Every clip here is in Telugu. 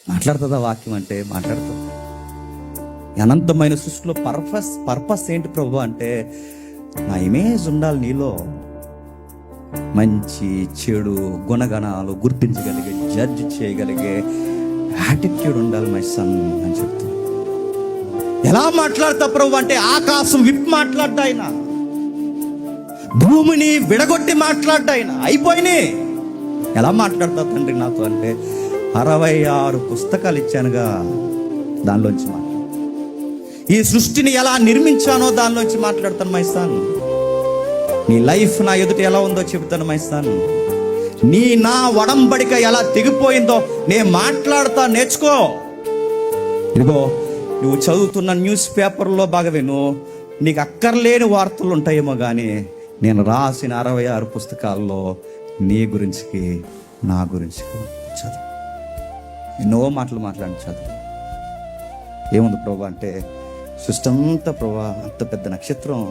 మాట్లాడుతుందా వాక్యం అంటే? మాట్లాడుతుంది. అనంతమైన సృష్టిలో పర్పస్ ఏంటి ప్రభు అంటే, నా ఇమేజ్ ఉండాలి నీలో, మంచి చెడు గుణగణాలు గుర్తించగలిగే, జడ్జ్ చేయగలిగే యాటిట్యూడ్ ఉండాలి మై సన్ అని చెప్తుంది. ఎలా మాట్లాడతా ప్రభు అంటే, ఆకాశం విప్పి మాట్లాడ్డా ఆయన, భూమిని విడగొట్టి మాట్లాడ్డా ఆయన. అయిపోయినాయి. ఎలా మాట్లాడతా తండ్రి నాతో అంటే, 66 పుస్తకాలు ఇచ్చానుగా, దానిలోంచి మాట్లాడు. ఈ సృష్టిని ఎలా నిర్మించానో దానిలోంచి మాట్లాడతాను మై సన్. నీ లైఫ్ నా ఎదుట ఎలా ఉందో చెబుతాను మై సన్. నా వడంబడిక ఎలా తెగిపోయిందో నేను మాట్లాడతా, నేర్చుకో. ఇదిగో నువ్వు చదువుతున్న న్యూస్ పేపర్లో బాగా విను, నీకు అక్కర్లేని వార్తలు ఉంటాయేమో కానీ నేను రాసిన 66 పుస్తకాల్లో నీ గురించి, నా గురించి చదువు. ఎన్నో మాటలు మాట్లాడి చదువు. ఏముంది ప్రభా అంటే, సృష్టి అంతా ప్రభా, అంత పెద్ద నక్షత్రం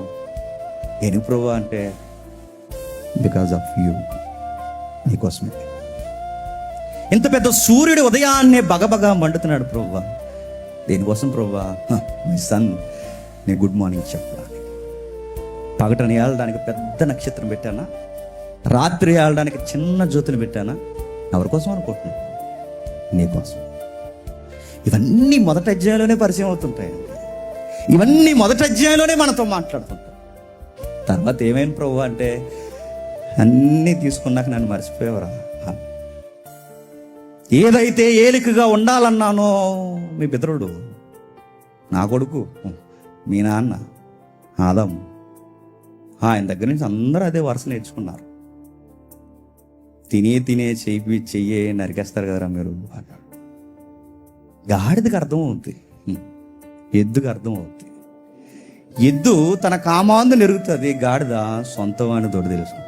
ఎందుకు ప్రభా అంటే, బికాజ్ ఆఫ్ యూ, నీకోసమే. ఇంత పెద్ద సూర్యుడు ఉదయాన్నే బగబగా మండుతున్నాడు ప్రభా, దేనికోసం ప్రభా? మై సన్, నేను గుడ్ మార్నింగ్ చెప్పడానికి. పగటని ఏళ్ళడానికి పెద్ద నక్షత్రం పెట్టానా? రాత్రి ఏళ్ళడానికి చిన్న జ్యోతిని పెట్టానా? ఎవరికోసం అనుకుంటున్నా? నీకోసం. ఇవన్నీ మొదటి అధ్యాయంలోనే పరిచయం అవుతుంటాయండి. ఇవన్నీ మొదటి అధ్యాయంలోనే మనతో మాట్లాడుతుంటాయి. తర్వాత ఏమైనా ప్రభు అంటే, అన్నీ తీసుకున్నాక నన్ను మర్చిపోయేవరా? ఏదైతే ఏలికగా ఉండాలన్నానో మీ పితరుడు, నా కొడుకు, మీ నాన్న ఆదాము, ఆయన దగ్గర నుంచి అందరూ అదే వరుస నేర్చుకున్నారు. తినే చెయ్యే నరికేస్తారు కదరా మీరు. గాడిదకి అర్థం అవుతుంది, ఎద్దుకు అర్థం అవుతుంది. ఎద్దు తన కామాందు నెరుగుతుంది, గాడిద సొంతం అని తోడు తెలుసు.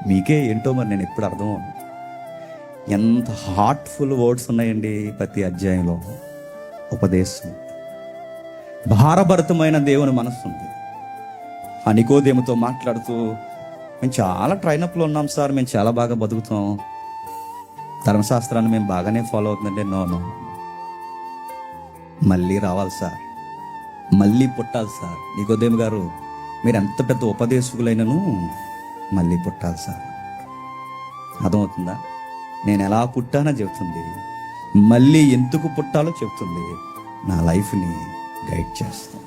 మీకే ఏంటో మరి నేను ఎప్పుడు అర్థం అవును. ఎంత హార్ట్ఫుల్ వర్డ్స్ ఉన్నాయండి ప్రతి అధ్యాయంలో. ఉపదేశం, భారభరితమైన దేవుని మనస్సు ఉంది. ఆ నికోదేముతో మాట్లాడుతూ, మేము చాలా ట్రైనప్లో ఉన్నాం సార్, మేము చాలా బాగా బతుకుతాం, ధర్మశాస్త్రాన్ని మేము బాగానే ఫాలో అవుతుందంటే, నో, మళ్ళీ రావాలి సార్, మళ్ళీ పుట్టాలి సార్. నికోదేము గారు, మీరు ఎంత పెద్ద ఉపదేశకులైనను మళ్ళీ పుట్టాలి సార్. అర్థమవుతుందా? నేను ఎలా పుట్టానో చెబుతుంది, మళ్ళీ ఎందుకు పుట్టాలో చెబుతుంది, నా లైఫ్ని గైడ్ చేస్తాను.